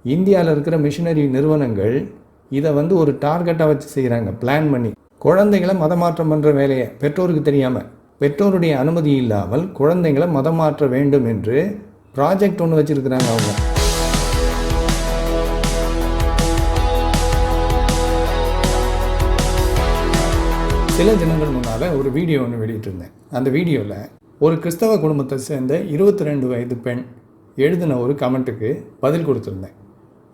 இந்தியாவில் இருக்கிற மிஷினரி நிறுவனங்கள் இதை வந்து ஒரு டார்கெட்டாக வச்சு செய்கிறாங்க, பிளான் பண்ணி. குழந்தைகளை மதமாற்றம் பண்ணுற வேலையை பெற்றோருக்கு தெரியாமல், பெற்றோருடைய அனுமதி இல்லாமல் குழந்தைங்களை மதமாற்ற வேண்டும் என்று ப்ராஜெக்ட் ஒன்று வச்சுருக்கிறாங்க அவங்க. சில தினங்கள் முன்னால் ஒரு வீடியோ ஒன்று வெளியிட்டிருந்தேன். அந்த வீடியோவில் ஒரு கிறிஸ்தவ குடும்பத்தை சேர்ந்த 22 வயது பெண் எழுதின ஒரு கமெண்ட்டுக்கு பதில் கொடுத்துருந்தேன்.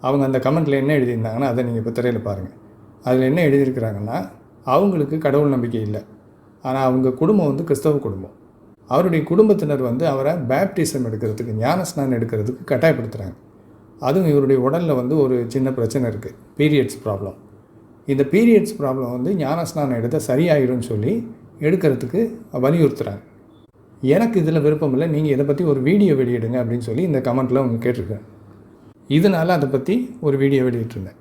அவங்க அந்த கமெண்ட்டில் என்ன எழுதியிருந்தாங்கன்னா அதை நீங்கள் இப்போ திரையில் பாருங்கள். அதில் என்ன எழுதியிருக்கிறாங்கன்னா, அவங்களுக்கு கடவுள் நம்பிக்கை இல்லை, ஆனால் அவங்க குடும்பம் வந்து கிறிஸ்தவ குடும்பம். அவருடைய குடும்பத்தினர் வந்து அவரை பேப்டிசம் எடுக்கிறதுக்கு, ஞானஸ்நானம் எடுக்கிறதுக்கு கட்டாயப்படுத்துகிறாங்க. அதுவும் இவருடைய உடலில் வந்து ஒரு சின்ன பிரச்சனை இருக்குது, பீரியட்ஸ் ப்ராப்ளம். இந்த பீரியட்ஸ் ப்ராப்ளம் வந்து ஞானஸ்நானம் எடுத்தால் சரியாயிரும்னு சொல்லி எடுக்கிறதுக்கு வலியுறுத்துகிறாங்க. எனக்கு இதில் விருப்பம் இல்லை, நீங்கள் இதை பற்றி ஒரு வீடியோ வெளியிடுங்க அப்படின்னு சொல்லி இந்த கமெண்ட்டில் அவங்க கேட்டிருக்கேன். இதனால் அதை பற்றி ஒரு வீடியோ வெளியிட்டிருந்தேன்.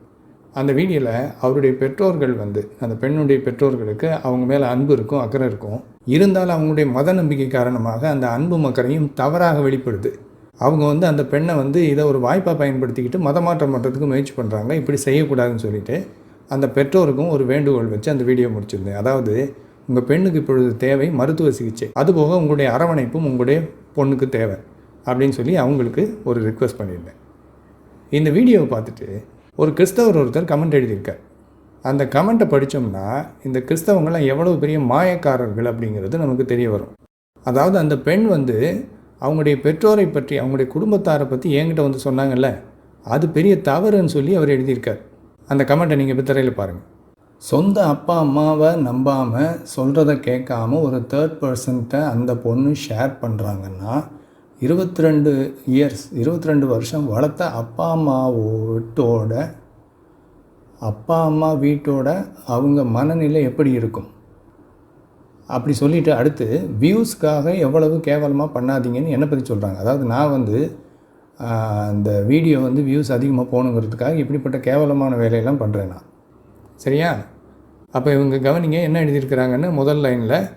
அந்த வீடியோவில் அவருடைய பெற்றோர்கள் வந்து, அந்த பெண்ணுடைய பெற்றோர்களுக்கு அவங்க மேலே அன்பு இருக்கும், அக்கறை இருக்கும். இருந்தாலும் அவங்களுடைய மத நம்பிக்கை காரணமாக அந்த அன்பு அக்கறையும் தவறாக வெளிப்படுது. அவங்க வந்து அந்த பெண்ணை வந்து இதை ஒரு வாய்ப்பாக பயன்படுத்திக்கிட்டு மதமாற்றம் பண்ணுறதுக்கு முயற்சி பண்ணுறாங்க. இப்படி செய்யக்கூடாதுன்னு சொல்லிட்டு அந்த பெற்றோருக்கும் ஒரு வேண்டுகோள் வச்சு அந்த வீடியோ முடிச்சிருந்தேன். அதாவது, உங்கள் பெண்ணுக்கு இப்பொழுது தேவை மருத்துவ சிகிச்சை, அதுபோக உங்களுடைய அரவணைப்பும் உங்களுடைய பொண்ணுக்கு தேவை அப்படின்னு சொல்லி அவங்களுக்கு ஒரு ரிக்வெஸ்ட் பண்ணியிருந்தேன். இந்த வீடியோவை பார்த்துட்டு ஒரு கிறிஸ்தவர் ஒருத்தர் கமெண்ட் எழுதியிருக்கார். அந்த கமெண்ட்டை படித்தோம்னா இந்த கிறிஸ்தவங்களாம் எவ்வளோ பெரிய மாயக்காரர்கள் அப்படிங்கிறது நமக்கு தெரிய வரும். அதாவது, அந்த பெண் வந்து அவங்களுடைய பெற்றோரை பற்றி, அவங்களுடைய குடும்பத்தாரை பற்றி என்கிட்ட வந்து சொன்னாங்கல்ல, அது பெரிய தவறுன்னு சொல்லி அவர் எழுதியிருக்கார். அந்த கமெண்ட்டை நீங்கள் இப்போ திரையில் பாருங்கள். சொந்த அப்பா அம்மாவை நம்பாமல், சொல்கிறத கேட்காம ஒரு தேர்ட் பர்சன்ட்ட அந்த பொண்ணு ஷேர் பண்ணுறாங்கன்னா, 22 வருஷம் வளர்த்த அப்பா அம்மா வீட்டோட அவங்க மனநிலை எப்படி இருக்கும் அப்படி சொல்லிவிட்டு அடுத்து வியூஸ்க்காக எவ்வளவு கேவலமாக பண்ணாதீங்கன்னு என்னை பற்றி சொல்கிறாங்க. அதாவது, நான் வந்து அந்த வீடியோ வந்து வியூஸ் அதிகமாக போகணுங்கிறதுக்காக இப்படிப்பட்ட கேவலமான வேலையெல்லாம் பண்ணுறேன் நான். சரியா? அப்போ இவங்க கவனிங்க என்ன எழுதியிருக்கிறாங்கன்னு. முதல் லைனில்,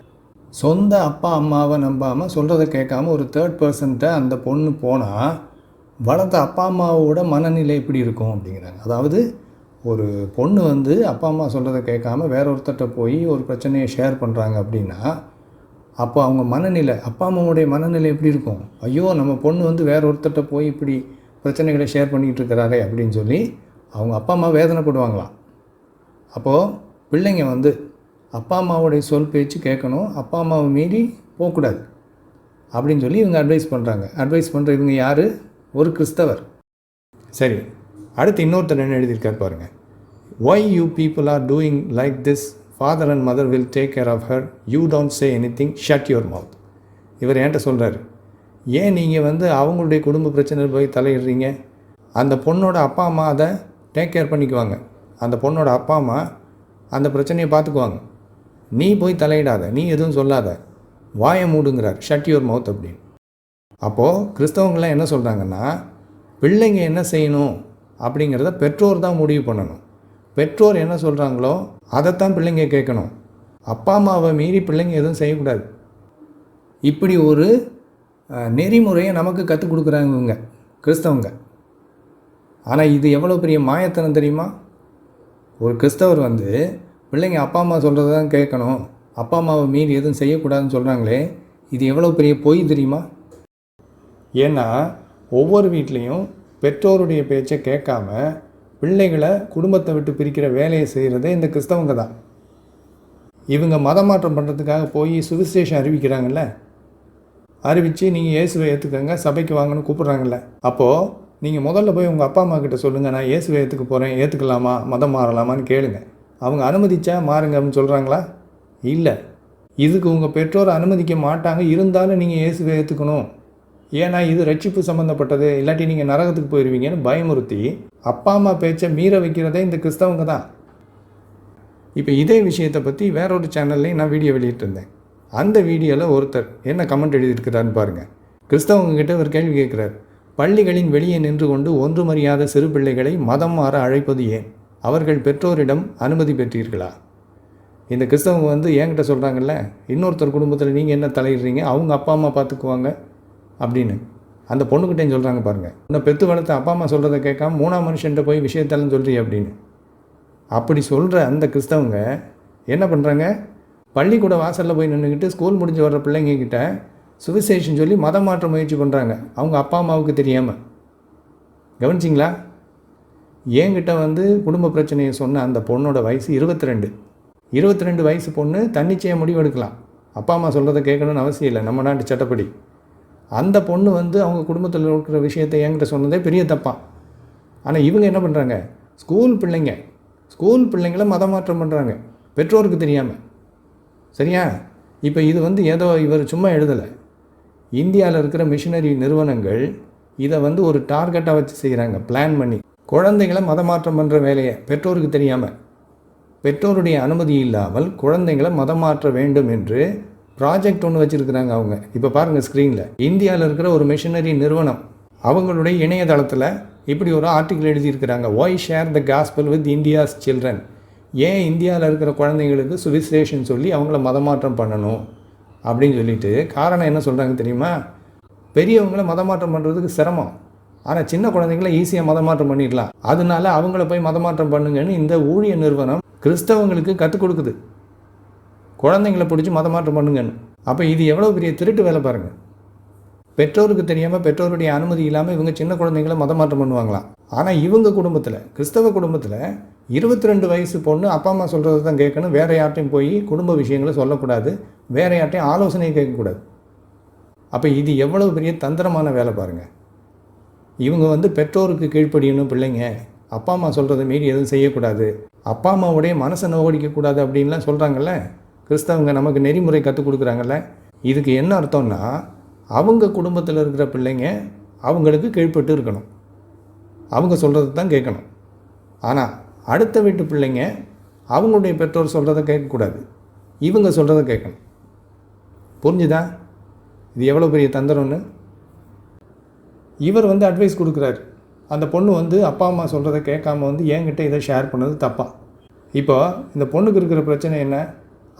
சொந்த அப்பா அம்மாவை நம்பாமல், சொல்கிறத கேட்காம ஒரு தேர்ட் பர்சன்ட்ட அந்த பொண்ணு போனால் வளர்த்த அப்பா அம்மாவோட மனநிலை எப்படி இருக்கும் அப்படிங்கிறாங்க. அதாவது, ஒரு பொண்ணு வந்து அப்பா அம்மா சொல்கிறத கேட்காம வேற ஒருத்தர்கிட்ட போய் ஒரு பிரச்சனையை ஷேர் பண்ணுறாங்க அப்படின்னா, அப்போ அவங்க மனநிலை, அப்பா அம்மாவுடைய மனநிலை எப்படி இருக்கும்? ஐயோ, நம்ம பொண்ணு வந்து வேற ஒருத்தர்கிட்ட போய் இப்படி பிரச்சனைகளை ஷேர் பண்ணிக்கிட்டு இருக்கிறாரே அப்படின்னு சொல்லி அவங்க அப்பா அம்மா வேதனைப்படுவாங்களாம். அப்போது பிள்ளைங்க வந்து அப்பா அம்மாவுடைய சொல் பேச்சு கேட்கணும், அப்பா அம்மாவை மீறி போகக்கூடாது அப்படின்னு சொல்லி இவங்க அட்வைஸ் பண்ணுறாங்க. அட்வைஸ் பண்ணுற இவங்க யார்? ஒரு கிறிஸ்தவர். சரி, அடுத்து இன்னொருத்தர் என்ன எழுதியிருக்கார் பாருங்கள். Why you people are doing like this? Father and mother will take care of her. You don't say anything. Shut your mouth. இவர் என்கிட்ட சொல்கிறார், ஏன் நீங்கள் வந்து அவங்களுடைய குடும்ப பிரச்சனையில் போய் தலையிடுறீங்க? அந்த பொண்ணோட அப்பா அம்மா அதை டேக் கேர் பண்ணிக்குவாங்க. அந்த பொண்ணோட அப்பா அம்மா அந்த பிரச்சனையை பார்த்துக்குவாங்க. நீ போய் தலையிடாத, நீ எதுவும் சொல்லாத, வாயை மூடுங்கிறார். ஷட் யுவர் மவுத் அப்படின்னு. அப்போது கிறிஸ்தவங்களாம் என்ன சொல்கிறாங்கன்னா, பிள்ளைங்க என்ன செய்யணும் அப்படிங்கிறத பெற்றோர் தான் முடிவு பண்ணணும். பெற்றோர் என்ன சொல்கிறாங்களோ அதைத்தான் பிள்ளைங்க கேட்கணும். அப்பா அம்மாவை மீறி பிள்ளைங்க எதுவும் செய்யக்கூடாது. இப்படி ஒரு நெறிமுறையை நமக்கு கற்றுக் கொடுக்குறாங்க இவங்க கிறிஸ்தவங்க. ஆனால் இது எவ்வளோ பெரிய மாயத்தனம் தெரியுமா? ஒரு கிறிஸ்தவர் வந்து பிள்ளைங்க அப்பா அம்மா சொல்கிறத தான் கேட்கணும், அப்பா அம்மாவை மீறி எதுவும் செய்யக்கூடாதுன்னு சொல்கிறாங்களே, இது எவ்வளோ பெரிய பொய் தெரியுமா? ஏன்னா ஒவ்வொரு வீட்லேயும் பெற்றோருடைய பேச்சை கேட்காம பிள்ளைகளை குடும்பத்தை விட்டு பிரிக்கிற வேலையை செய்கிறதே இந்த கிறிஸ்தவங்க தான். இவங்க மதமாற்றம் பண்ணுறதுக்காக போய் சுவிசேஷம் அறிவிக்கிறாங்கல்ல, அறிவித்து நீங்கள் இயேசுவை ஏற்றுக்கங்க, சபைக்கு வாங்கன்னு கூப்பிட்றாங்கல்ல. அப்போது நீங்கள் முதல்ல போய் உங்கள் அப்பா அம்மா கிட்ட சொல்லுங்கள், நான் இயேசுவை ஏற்றுக்க போகிறேன், ஏற்றுக்கலாமா, மதம் மாறலாமான்னு கேளுங்க. அவங்க அனுமதிச்சா மாறுங்க அப்படின்னு சொல்கிறாங்களா? இல்லை. இதுக்கு உங்கள் பெற்றோர் அனுமதிக்க மாட்டாங்க. இருந்தாலும் நீங்கள் இயேசுவை ஏற்றுக்கணும், ஏன்னா இது ரட்சிப்பு சம்மந்தப்பட்டது, இல்லாட்டி நீங்கள் நரகத்துக்கு போயிடுவீங்கன்னு பயமுறுத்தி அப்பா அம்மா பேச்சை மீற வைக்கிறதே இந்த கிறிஸ்தவங்க தான். இப்போ இதே விஷயத்தை பற்றி வேறொரு சேனல்லையும் நான் வீடியோ வெளியிட்டிருந்தேன். அந்த வீடியோவில் ஒருத்தர் என்ன கமெண்ட் எழுதியிருக்கிறான்னு பாருங்கள். கிறிஸ்தவங்ககிட்ட ஒரு கேள்வி கேட்குறார். பள்ளிகளின் வெளியே நின்று கொண்டு ஒன்றுமறியாத சிறு பிள்ளைகளை மதம் மாற அழைப்பது ஏன்? அவர்கள் பெற்றோரிடம் அனுமதி பெற்றீர்களா? இந்த கிறிஸ்தவங்க வந்து என்கிட்ட சொல்கிறாங்கல்ல, இன்னொருத்தர் குடும்பத்தில் நீங்கள் என்ன தலையிடுறீங்க, அவங்க அப்பா அம்மா பார்த்துக்குவாங்க அப்படின்னு. அந்த பொண்ணுக்கிட்டேயும் சொல்கிறாங்க பாருங்கள், இன்னும் பெற்று வளர்த்த அப்பா அம்மா சொல்கிறத கேட்காம 3ஆம் மனுஷன்ட்ட போய் விஷயத்தெல்லாம் சொல்கிறீ அப்படின்னு. அப்படி சொல்கிற அந்த கிறிஸ்தவங்க என்ன பண்ணுறாங்க, பள்ளிக்கூட வாசலில் போய் நின்றுக்கிட்டு ஸ்கூல் முடிஞ்சு வர்ற பிள்ளைங்கக்கிட்ட சுவிசேஷன் சொல்லி மதம் மாற்ற முயற்சி பண்ணுறாங்க, அவங்க அப்பா அம்மாவுக்கு தெரியாமல். கவனிச்சிங்களா? என்கிட்ட வந்து குடும்ப பிரச்சனையை சொன்ன அந்த பொண்ணோட வயசு 22 வயசு பொண்ணு தன்னிச்சையாக முடிவு எடுக்கலாம். அப்பா அம்மா சொல்கிறத கேட்கணும்னு அவசியம் இல்லை நம்ம நாட்டு சட்டப்படி. அந்த பொண்ணு வந்து அவங்க குடும்பத்தில் இருக்கிற விஷயத்தை என்கிட்ட சொன்னதே பெரிய தப்பான். ஆனால் இவங்க என்ன பண்ணுறாங்க, ஸ்கூல் பிள்ளைங்கள மதம் மாற்றம் பண்ணுறாங்க பெற்றோருக்கு தெரியாமல். சரியா? இப்போ இது வந்து ஏதோ இவர் சும்மா எழுதலை. இந்தியாவில் இருக்கிற மிஷினரி நிறுவனங்கள் இதை வந்து ஒரு டார்கெட்டாக வச்சு செய்கிறாங்க, பிளான் பண்ணி. குழந்தைகளை மதமாற்றம் பண்ணுற வேலையை பெற்றோருக்கு தெரியாமல், பெற்றோருடைய அனுமதி இல்லாமல் குழந்தைங்களை மதம் மாற்ற வேண்டும் என்று ப்ராஜெக்ட் ஒன்று வச்சுருக்கிறாங்க அவங்க. இப்போ பாருங்கள் ஸ்க்ரீனில், இந்தியாவில் இருக்கிற ஒரு மிஷனரி நிறுவனம் அவங்களுடைய இணையதளத்தில் இப்படி ஒரு ஆர்டிக்கிள் எழுதியிருக்கிறாங்க. Why share the gospel with India's children. ஏன் இந்தியாவில் இருக்கிற குழந்தைங்களுக்கு சுவிசேஷன் சொல்லி அவங்கள மதமாற்றம் பண்ணணும் அப்படின்னு சொல்லிட்டு காரணம் என்ன சொல்கிறாங்க தெரியுமா? பெரியவங்களை மதமாற்றம் பண்ணுறதுக்கு சிரமம், ஆனால் சின்ன குழந்தைங்கள ஈஸியாக மதமாற்றம் பண்ணிடலாம், அதனால அவங்கள போய் மதமாற்றம் பண்ணுங்கன்னு இந்த ஊழிய நிறுவனம் கிறிஸ்தவங்களுக்கு கற்றுக் கொடுக்குது, குழந்தைங்களை பிடிச்சி மதமாற்றம் பண்ணுங்கன்னு. அப்போ இது எவ்வளோ பெரிய திருட்டு வேலை பாருங்கள். பெற்றோருக்கு தெரியாமல் பெற்றோருடைய அனுமதி இல்லாமல் இவங்க சின்ன குழந்தைங்கள மதமாற்றம் பண்ணுவாங்களாம். ஆனால் இவங்க குடும்பத்தில், கிறிஸ்தவ குடும்பத்தில் 22 வயசு பொண்ணு அப்பா அம்மா சொல்கிறது தான் கேட்கணும், வேறு யார்ட்டையும் போய் குடும்ப விஷயங்களை சொல்லக்கூடாது, வேறு யார்ட்டையும் ஆலோசனையை கேட்கக்கூடாது. அப்போ இது எவ்வளோ பெரிய தந்திரமான வேலை பாருங்கள். இவங்க வந்து பெற்றோருக்கு கீழ்ப்படியணும், பிள்ளைங்க அப்பா அம்மா சொல்கிறத மீறி எதுவும் செய்யக்கூடாது, அப்பா அம்மாவுடைய மனசை நோகடிக்கக்கூடாது அப்படின்லாம் சொல்கிறாங்கல்ல கிறிஸ்தவங்க, நமக்கு நெறிமுறை கற்றுக் கொடுக்குறாங்கல்ல. இதுக்கு என்ன அர்த்தம்னா, அவங்க குடும்பத்தில் இருக்கிற பிள்ளைங்க அவங்களுக்கு கீழ்ப்பட்டு இருக்கணும், அவங்க சொல்கிறது தான் கேட்கணும். ஆனால் அடுத்த வீட்டு பிள்ளைங்க அவங்களுடைய பெற்றோர் சொல்கிறத கேட்கக்கூடாது, இவங்க சொல்கிறத கேட்கணும். புரிஞ்சுதா? இது எவ்வளோ பெரிய தந்திரம்னு. இவர் வந்து அட்வைஸ் கொடுக்குறாரு, அந்த பொண்ணு வந்து அப்பா அம்மா சொல்கிறத கேட்காம வந்து என்கிட்ட இதை ஷேர் பண்ணது தப்பா. இப்போ இந்த பொண்ணுக்கு இருக்கிற பிரச்சனை என்ன,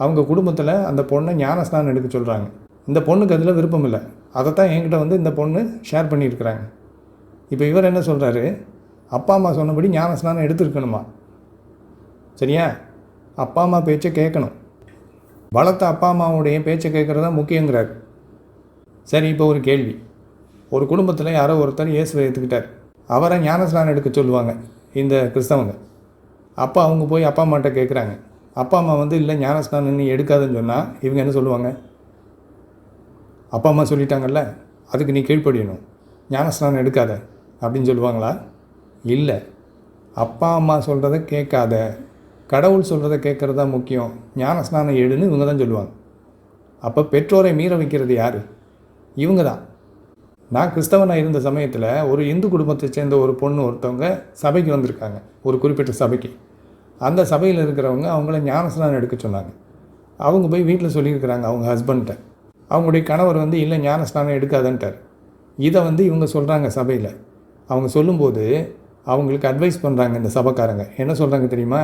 அவங்க குடும்பத்தில் அந்த பொண்ணை ஞானஸ்நானம் எடுக்க சொல்கிறாங்க, இந்த பொண்ணுக்கு அதில் விருப்பம் இல்லை, அதைத்தான் என்கிட்ட வந்து இந்த பொண்ணு ஷேர் பண்ணியிருக்கிறாங்க. இப்போ இவர் என்ன சொல்கிறாரு, அப்பா அம்மா சொன்னபடி ஞானஸ்நானம் எடுத்துருக்கணுமா? சரியா? அப்பா அம்மா பேச்சை கேட்கணும், வளர்த்த அப்பா அம்மாவுடைய பேச்சை கேட்குறது தான் முக்கியங்கிறார். சரி, இப்போ ஒரு கேள்வி, ஒரு குடும்பத்தில் யாரோ ஒருத்தர் இயேசுவை ஏற்றுக்கிட்டார், அவரை ஞானஸ்நானம் எடுக்க சொல்லுவாங்க இந்த கிறிஸ்தவங்க. அப்போ அவங்க போய் அப்பா அம்மாட்ட கேட்குறாங்க, அப்பா அம்மா வந்து இல்லை ஞானஸ்நானம் நீ எடுக்காதுன்னு சொன்னால் இவங்க என்ன சொல்லுவாங்க, அப்பா அம்மா சொல்லிட்டாங்கல்ல அதுக்கு நீ கீழ்ப்படியணும், ஞானஸ்நானம் எடுக்காத அப்படின்னு சொல்லுவாங்களா? இல்லை, அப்பா அம்மா சொல்கிறத கேட்காத, கடவுள் சொல்கிறத கேட்குறது தான் முக்கியம், ஞானஸ்நானம் எடுன்னு இவங்க தான் சொல்லுவாங்க. அப்போ பெற்றோரை மீற வைக்கிறது யார்? இவங்க தான். நான் கிறிஸ்தவனாக இருந்த சமயத்தில் ஒரு இந்து குடும்பத்தை சேர்ந்த ஒரு பொண்ணு ஒருத்தவங்க சபைக்கு வந்திருக்காங்க, ஒரு குறிப்பிட்ட சபைக்கு. அந்த சபையில் இருக்கிறவங்க அவங்கள ஞானஸ்நானம் எடுக்க சொன்னாங்க. அவங்க போய் வீட்டில் சொல்லியிருக்கிறாங்க அவங்க ஹஸ்பண்ட்டை, அவங்களுடைய கணவர் வந்து இல்லை ஞானஸ்நானம் எடுக்காதன்ட்டார். இதை வந்து இவங்க சொல்கிறாங்க சபையில். அவங்க சொல்லும்போது அவங்களுக்கு அட்வைஸ் பண்ணுறாங்க இந்த சபைக்காரங்க. என்ன சொல்கிறாங்க தெரியுமா,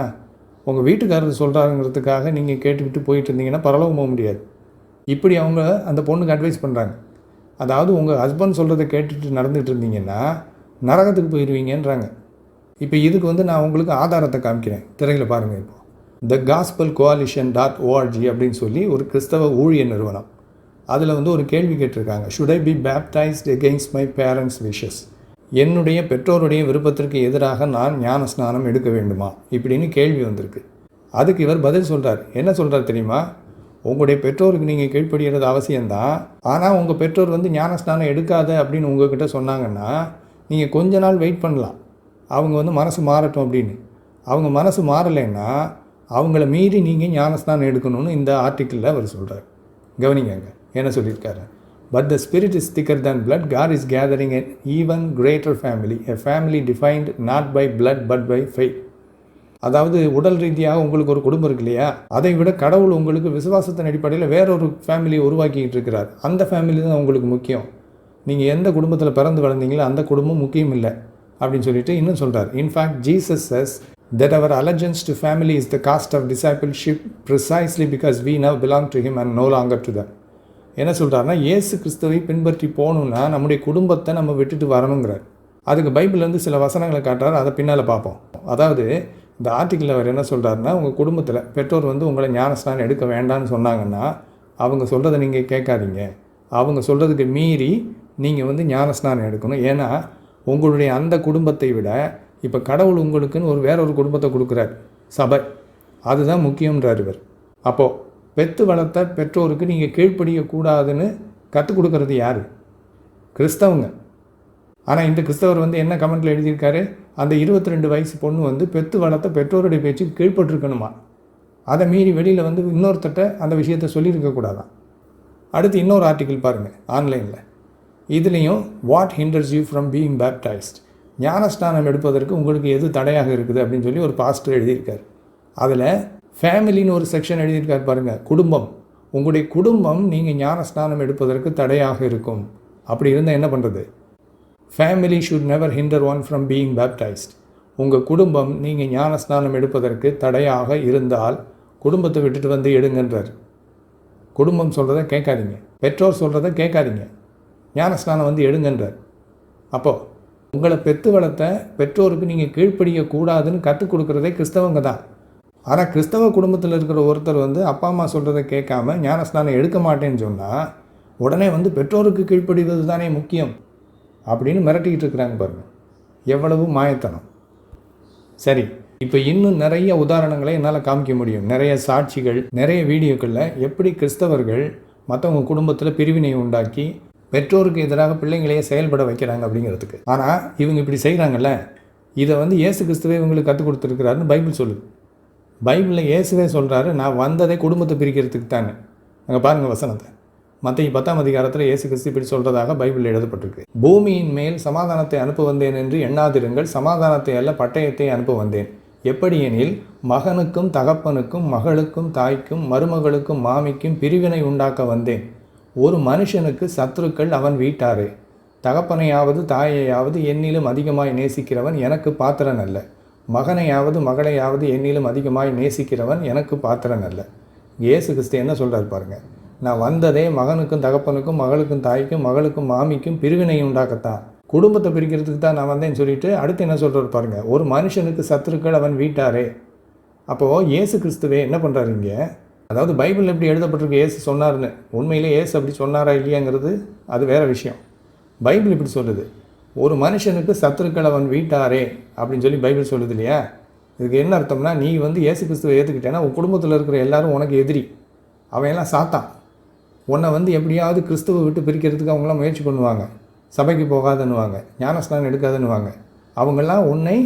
உங்கள் வீட்டுக்காரர் சொல்கிறாங்கிறதுக்காக நீங்கள் கேட்டுக்கிட்டு போயிட்டு இருந்தீங்கன்னா பரலோகம் போக முடியாது. இப்படி அவங்க அந்த பொண்ணுக்கு அட்வைஸ் பண்ணுறாங்க. அதாவது உங்கள் ஹஸ்பண்ட் சொல்கிறத கேட்டுட்டு நடந்துகிட்டு இருந்தீங்கன்னா நரகத்துக்கு போயிடுவீங்கன்றாங்க. இப்போ இதுக்கு வந்து நான் உங்களுக்கு ஆதாரத்தை காமிக்கிறேன், திரையில் பாருங்கள். இப்போ thegospelcoalition.org அப்படின்னு சொல்லி ஒரு கிறிஸ்தவ ஊழிய நிறுவனம், அதில் வந்து ஒரு கேள்வி கேட்டிருக்காங்க, should I be baptized against my parents' wishes? என்னுடைய பெற்றோருடைய விருப்பத்திற்கு எதிராக நான் ஞான ஸ்நானம் எடுக்க வேண்டுமா இப்படின்னு கேள்வி வந்திருக்கு. அதுக்கு இவர் பதில் சொல்கிறார். என்ன சொல்கிறார் தெரியுமா, உங்களுடைய பெற்றோருக்கு நீங்கள் கீழ்ப்படுகிறது அவசியம்தான், ஆனால் உங்கள் பெற்றோர் வந்து ஞான ஸ்நானம் எடுக்காத அப்படின்னு உங்கள்கிட்ட சொன்னாங்கன்னா நீங்கள் கொஞ்ச நாள் வெயிட் பண்ணலாம், அவங்க வந்து மனசு மாறட்டும் அப்படின்னு. அவங்க மனசு மாறலைன்னா அவங்கள மீறி நீங்கள் ஞானஸ்நானம் எடுக்கணும்னு இந்த ஆர்டிக்கிளில் அவர் சொல்கிறார். கவனிங்க என்ன சொல்லியிருக்காரு. But the spirit is thicker than blood, God is gathering an even greater family, a family defined not by blood but by faith. அதாவது உடல் ரீதியாக உங்களுக்கு ஒரு குடும்பம் இருக்கு இல்லையா, அதை விட கடவுள் உங்களுக்கு விசுவாசத்தின் அடிப்படையில் வேறொரு ஃபேமிலியை உருவாக்கிக்கிட்டு இருக்கிறார். அந்த ஃபேமிலி தான் உங்களுக்கு முக்கியம். நீங்கள் எந்த குடும்பத்தில் பிறந்து வளர்ந்தீங்களோ அந்த குடும்பம் முக்கியம் இல்லை அப்படின்னு சொல்லிட்டு இன்னும் சொல்கிறார். In fact Jesus says that our allegiance to family is the cost of discipleship precisely because we now belong to him and no longer to them. என்ன சொல்கிறாருன்னா, இயேசு கிறிஸ்துவை பின்பற்றி போகணுன்னா நம்முடைய குடும்பத்தை நம்ம விட்டுட்டு வரணுங்கிறார். அதுக்கு பைபிள்லேருந்து சில வசனங்களை காட்டுறாரு, அதை பின்னால் பார்ப்போம். அதாவது இந்த ஆர்டிக்கிளில் அவர் என்ன சொல்கிறாருன்னா, உங்கள் குடும்பத்தில் பெற்றோர் வந்து உங்களை ஞானஸ்நானம் எடுக்க வேண்டாம்னு சொன்னாங்கன்னா அவங்க சொல்கிறத நீங்கள் கேட்காதீங்க. அவங்க சொல்கிறதுக்கு மீறி நீங்கள் வந்து ஞானஸ்நானம் எடுக்கணும். ஏன்னா உங்களுடைய அந்த குடும்பத்தை விட இப்போ கடவுள் உங்களுக்குன்னு வேற ஒரு குடும்பத்தை கொடுக்குறார், சபை. அதுதான் முக்கியன்றார் இவர். அப்போது பெற்று வளர்த்த பெற்றோருக்கு நீங்கள் கீழ்ப்படியக்கூடாதுன்னு கற்றுக் கொடுக்கறது யார்? கிறிஸ்தவங்க. ஆனால் இந்த கிறிஸ்தவர் வந்து என்ன கமெண்ட்டில் எழுதியிருக்காரு, அந்த 22 வயசு பொண்ணு வந்து பெற்று வளர்த்த பெற்றோருடைய பேச்சுக்கு கீழ்ப்பட்டிருக்கணுமா, அதை மீறி வெளியில் வந்து இன்னொருத்தட்ட அந்த விஷயத்தை சொல்லியிருக்கக்கூடாதான். அடுத்து இன்னொரு ஆர்டிக்கிள் பாருங்கள் ஆன்லைனில். இதுலேயும் what hinders you from being baptised, ஞானஸ்நானம் எடுப்பதற்கு உங்களுக்கு எது தடையாக இருக்குது அப்படின்னு சொல்லி ஒரு பாஸ்டர் எழுதியிருக்கார். அதில் ஃபேமிலின்னு ஒரு செக்ஷன் எழுதியிருக்கார் பாருங்கள், குடும்பம். உங்களுடைய குடும்பம் நீங்கள் ஞானஸ்நானம் எடுப்பதற்கு தடையாக இருக்கும். அப்படி இருந்தால் என்ன பண்ணுறது? Family should never hinder one from being baptised. உங்கள் குடும்பம் நீங்கள் ஞானஸ்நானம் எடுப்பதற்கு தடையாக இருந்தால் குடும்பத்தை விட்டுட்டு வந்து எடுங்கன்றார். குடும்பம் சொல்கிறத கேட்காதீங்க, பெற்றோர் சொல்கிறத கேட்காதீங்க, ஞானஸ்நானம் வந்து எடுங்கன்றார். அப்போது உங்களை பெற்று வளர்த்த பெற்றோருக்கு நீங்கள் கீழ்ப்படியக்கூடாதுன்னு கற்றுக் கொடுக்குறதே கிறிஸ்தவங்க தான். ஆனால் கிறிஸ்தவ குடும்பத்தில் இருக்கிற ஒருத்தர் வந்து அப்பா அம்மா சொல்கிறத கேட்காம ஞானஸ்நானம் எடுக்க மாட்டேன்னு சொன்னால் உடனே வந்து பெற்றோருக்கு கீழ்ப்படிவது தானே முக்கியம் அப்படின்னு மிரட்டிக்கிட்டு இருக்கிறாங்க பாருங்கள். எவ்வளவு மாயத்தனம். சரி, இப்போ இன்னும் நிறைய உதாரணங்களை என்னால் காமிக்க முடியும். நிறைய சாட்சிகள், நிறைய வீடியோக்களில் எப்படி கிறிஸ்தவர்கள் மற்றவங்க குடும்பத்தில் பிரிவினை உண்டாக்கி பெற்றோருக்கு எதிராக பிள்ளைங்களையே செயல்பட வைக்கிறாங்க அப்படிங்கிறதுக்கு. ஆனால் இவங்க இப்படி செய்கிறாங்கல்ல, இதை வந்து இயேசு கிறிஸ்துவே இவங்களுக்கு கற்றுக் கொடுத்துருக்கிறாருன்னு பைபிள் சொல்லுது. பைபிளில் இயேசுவே சொல்கிறாரு, நான் வந்ததே குடும்பத்தை பிரிக்கிறதுக்கு தானே. அங்கே பாருங்கள் வசனத்தை. மத்தேயு 10ஆம் அதிகாரத்தில் இயேசு கிறிஸ்து இப்படி சொல்கிறதாக பைபிளில் எழுதப்பட்டிருக்கு. பூமியின் மேல் சமாதானத்தை அனுப்ப வந்தேன் என்று எண்ணாதிருங்கள், சமாதானத்தை அல்ல பட்டயத்தை அனுப்ப வந்தேன். எப்படியெனில் மகனுக்கும் தகப்பனுக்கும் மகளுக்கும் தாய்க்கும் மருமகளுக்கும் மாமிக்கும் பிரிவினை உண்டாக்க வந்தேன். ஒரு மனுஷனுக்கு சத்துருக்கள் அவன் வீட்டாரே. தகப்பனையாவது தாயையாவது என்னிலும் அதிகமாய் நேசிக்கிறவன் எனக்கு பாத்திரன் அல்ல. மகனையாவது மகளையாவது என்னிலும் அதிகமாய் நேசிக்கிறவன் எனக்கு பாத்திரன் அல்ல. இயேசு கிறிஸ்து என்ன சொல்கிறார் பாருங்கள், நான் வந்ததே மகனுக்கும் தகப்பனுக்கும் மகளுக்கும் தாய்க்கும் மகளுக்கும் மாமிக்கும் பிரிவினை உண்டாக்கத்தான், குடும்பத்தை பிரிக்கிறதுக்கு தான் நான் வந்தேன்னு சொல்லிட்டு அடுத்து என்ன சொல்கிறார் பாருங்கள், ஒரு மனுஷனுக்கு சத்துருக்கள் அவன் வீட்டாரே. அப்போது இயேசு கிறிஸ்துவே என்ன பண்ணுறாரு இங்கே? அதாவது பைபிளில் எப்படி எழுதப்பட்டிருக்கு இயேசு சொன்னார்னு, உண்மையிலே இயேசு அப்படி சொன்னாரா இல்லையாங்கிறது அது வேறு விஷயம். பைபிள் இப்படி சொல்லுது, ஒரு மனுஷனுக்கு சத்துருக்கள் அவன் வீட்டாரே அப்படின்னு சொல்லி பைபிள் சொல்லுது இல்லையா. இதுக்கு என்ன அர்த்தம்னா, நீ வந்து இயேசு கிறிஸ்துவை ஏற்றுக்கிட்டேன்னா உன் குடும்பத்தில் இருக்கிற எல்லாரும் உனக்கு எதிரி, அவையெல்லாம் சாத்தான். உன்னை வந்து எப்படியாவது கிறிஸ்துவை விட்டு பிரிக்கிறதுக்கு அவங்களாம் முயற்சி பண்ணுவாங்க. சபைக்கு போகாதன்னுவாங்க, ஞானஸ்நானம் எடுக்காதுன்னுவாங்க. அவங்கெல்லாம் உன்னை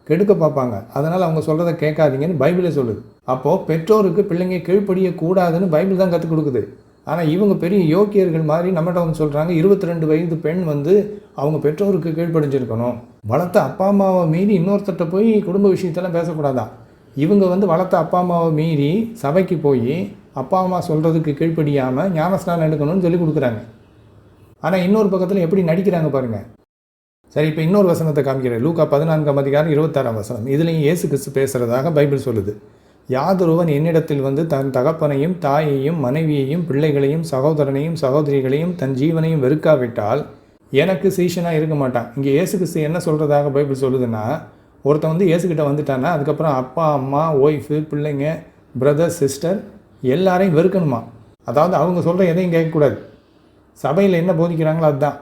கெடுக்க பார்ப்பாங்க. அதனால் அவங்க சொல்கிறத கேட்காதீங்கன்னு பைபிளே சொல்லுது. அப்போது பெற்றோருக்கு பிள்ளைங்க கீழ்ப்படியக்கூடாதுன்னு பைபிள் தான் கற்றுக் கொடுக்குது. ஆனால் இவங்க பெரிய யோக்கியர்கள் மாதிரி நம்மகிட்ட வந்து சொல்கிறாங்க, 22 வயது பெண் வந்து அவங்க பெற்றோருக்கு கீழ்ப்படிஞ்சிருக்கணும், வளர்த்த அப்பா அம்மாவை மீறி இன்னொருத்தட்ட போய் குடும்ப விஷயத்தெல்லாம் பேசக்கூடாதான். இவங்க வந்து வளர்த்த அப்பா அம்மாவை மீறி சபைக்கு போய் அப்பா அம்மா சொல்கிறதுக்கு கீழ்ப்படியாமல் ஞானஸ்நானம் எடுக்கணும்னு சொல்லி கொடுக்குறாங்க. ஆனால் இன்னொரு பக்கத்தில் எப்படி நடிக்கிறாங்க பாருங்கள். சரி, இப்போ இன்னொரு வசனத்தை காமிக்கிறேன். லூக்கா 14ஆம் அதிகாரம் 26ஆம் வசனம். இதுலேயும் இயேசு கிறிஸ்து பேசுகிறதாக பைபிள் சொல்லுது. யாதொருவன் என்னிடத்தில் வந்து தன் தகப்பனையும் தாயையும் மனைவியையும் பிள்ளைகளையும் சகோதரனையும் சகோதரிகளையும் தன் ஜீவனையும் வெறுக்காவிட்டால் எனக்கு சீஷனாக இருக்க மாட்டான். இங்கே இயேசு கிறிஸ்து என்ன சொல்கிறதாக பைபிள் சொல்லுதுன்னா, ஒருத்தன் வந்து இயேசுக்கிட்ட வந்துட்டான்னா அதுக்கப்புறம் அப்பா அம்மா ஒய்ஃபு பிள்ளைங்க பிரதர் சிஸ்டர் எல்லாரையும் வெறுக்கணுமா. அதாவது அவங்க சொல்கிற எதையும் கேட்கக்கூடாது. சபையில் என்ன போதிக்கிறாங்களோ அதுதான்.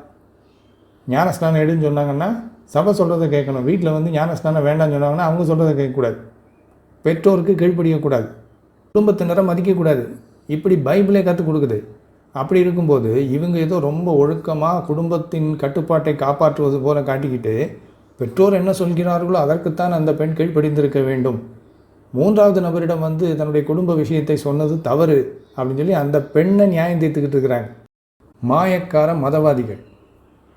ஞானஸ்நானம் எடுன்னு சொன்னாங்கன்னா சபை சொல்கிறத கேட்கணும். வீட்டில் வந்து ஞானஸ்நானம் வேண்டாம்னு சொன்னாங்கன்னா அவங்க சொல்கிறத கேட்கக்கூடாது. பெற்றோருக்கு கீழ்ப்படியக்கூடாது, குடும்பத்தினரை மதிக்கக்கூடாது. இப்படி பைபிளே கற்றுக் கொடுக்குது. அப்படி இருக்கும்போது இவங்க ஏதோ ரொம்ப ஒழுக்கமாக குடும்பத்தின் கட்டுப்பாட்டை காப்பாற்றுவது போல காட்டிக்கிட்டு பெற்றோர் என்ன சொல்கிறார்களோ அதற்குத்தான் அந்த பெண் கீழ்ப்படிந்திருக்க வேண்டும், 3வது நபரிடம் வந்து தன்னுடைய குடும்ப விஷயத்தை சொன்னது தவறு அப்படின்னு சொல்லி அந்த பெண்ணை நியாயம் தீர்த்துக்கிட்டு இருக்கிறாங்க. மாயக்கார மதவாதிகள்.